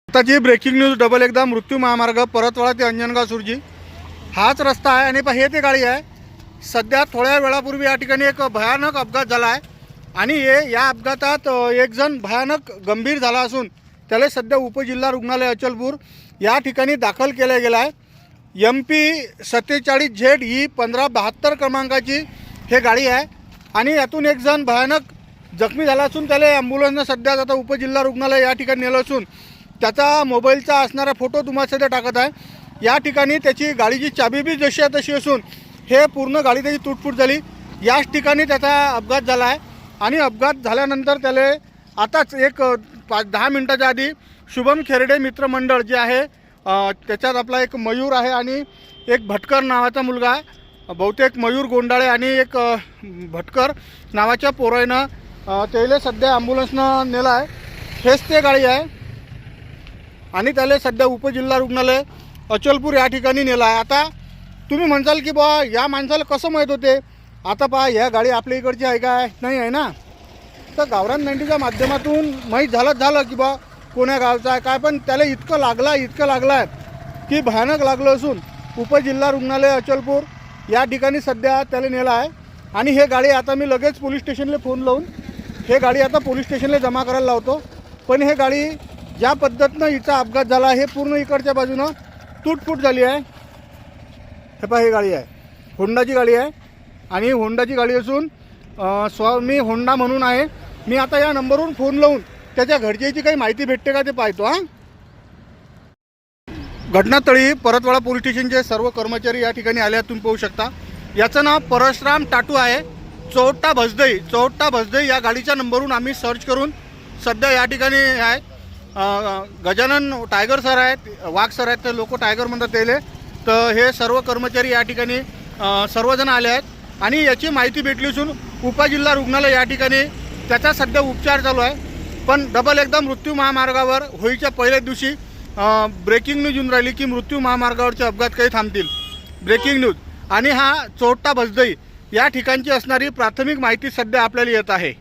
आताची breaking news double एकदा मृत्यू महामार्ग परतवाडा ते अंजनगाव सुरजी हाच रस्ता आहे आणि हे ते गाडी आहे। सध्या थोड्या वेळापूर्वी या ठिकाणी एक भयानक अपघात झाला आहे आणि या अपघातात एक जण भयानक गंभीर झाला असून त्याला सध्या उपजिल्हा रुग्णालय अचलपूर या ठिकाणी दाखल केले गेला आहे। MP 47Z ही 1572 क्रमांकाची हे गाडी आहे आणि यातून एक जण भयानक जखमी झाला असून त्याला ॲम्ब्युलन्सने सध्या आता उपजिल्हा रुग्णालय या ठिकाणी नेलं असून त्याचा मोबाईलचा असणारा फोटो तुम्हाला सध्या टाकत आहे। या ठिकाणी त्याची गाडीची चाबी बी जशी आहे तशी असून हे पूर्ण गाडी त्याची तुटफूट झाली। याच ठिकाणी त्याचा अपघात झाला आहे आणि अपघात झाल्यानंतर त्याला आताच एक 5-10 मिनिटाच्या आधी शुभम खेरडे मित्रमंडळ जे आहे त्याच्यात आपला एक मयूर आहे आणि एक भटकर नावाचा मुलगा आहे, बहुतेक मयूर गोंडाळे आणि एक भटकर नावाच्या पोरानं त्याला सध्या ॲम्ब्युलन्सनं नेलं आहे। हेच ते गाडी आहे आणि त्याला सध्या उपजिल्हा रुग्णालय अचलपूर या ठिकाणी नेलं आहे। आता तुम्ही म्हणसाल की बा या माणसाला कसं माहीत होते, आता पहा ह्या गाडी आपल्या इकडची आहे काय नाही आहे ना, तर गावरान 90च्या माध्यमातून माहीत झालं की बा कोण्या गावचा आहे काय, पण त्याला इतकं लागलं आहे की भयानक लागलं असून उपजिल्हा रुग्णालय अचलपूर या ठिकाणी सध्या त्याला नेलं आहे। आणि हे गाडी आता मी लगेच पोलीस स्टेशनला फोन लावून हे गाडी आता पोलीस स्टेशनला जमा करायला लावतो। पण हे गाडी ज्या पद्धतीनं हिचा अपघात झाला हे पूर्ण इकडच्या बाजूनं तुटफूट झाली आहे। हे पहा ही गाडी आहे, होंडाची गाडी आहे आणि होंडाची गाडी असून स्वामी होंडा म्हणून आहे। मी आता या नंबरवरून फोन लावून त्याच्या घरच्याची काही माहिती भेटते का ते पाहतो। घटनास्थळी परतवाडा पोलीस स्टेशनचे सर्व कर्मचारी या ठिकाणी आले तुम्ही पाहू शकता। याचं नाव परशुराम टाटू आहे, चोट्टा भसदई या गाडीच्या नंबरवरून आम्ही सर्च करून सध्या या ठिकाणी आहे। गजानन टायगर सर आहेत, वाघ सर आहेत, तर लोक टायगर म्हणतात त्याले, तर हे सर्व कर्मचारी या ठिकाणी सर्वजण आले आहेत आणि याची माहिती भेटली असून उपजिल्हा रुग्णालय या ठिकाणी त्याचा सध्या उपचार चालू आहे। पण डबल एकदा मृत्यू महामार्गावर होळीच्या पहिल्याच दिवशी ब्रेकिंग न्यूज येऊन राहिली की मृत्यू महामार्गावरचे अपघात काही थांबतील। ब्रेकिंग न्यूज आणि हा चोट्टा भसदई या ठिकाणची असणारी प्राथमिक माहिती सध्या आपल्याला येत आहे।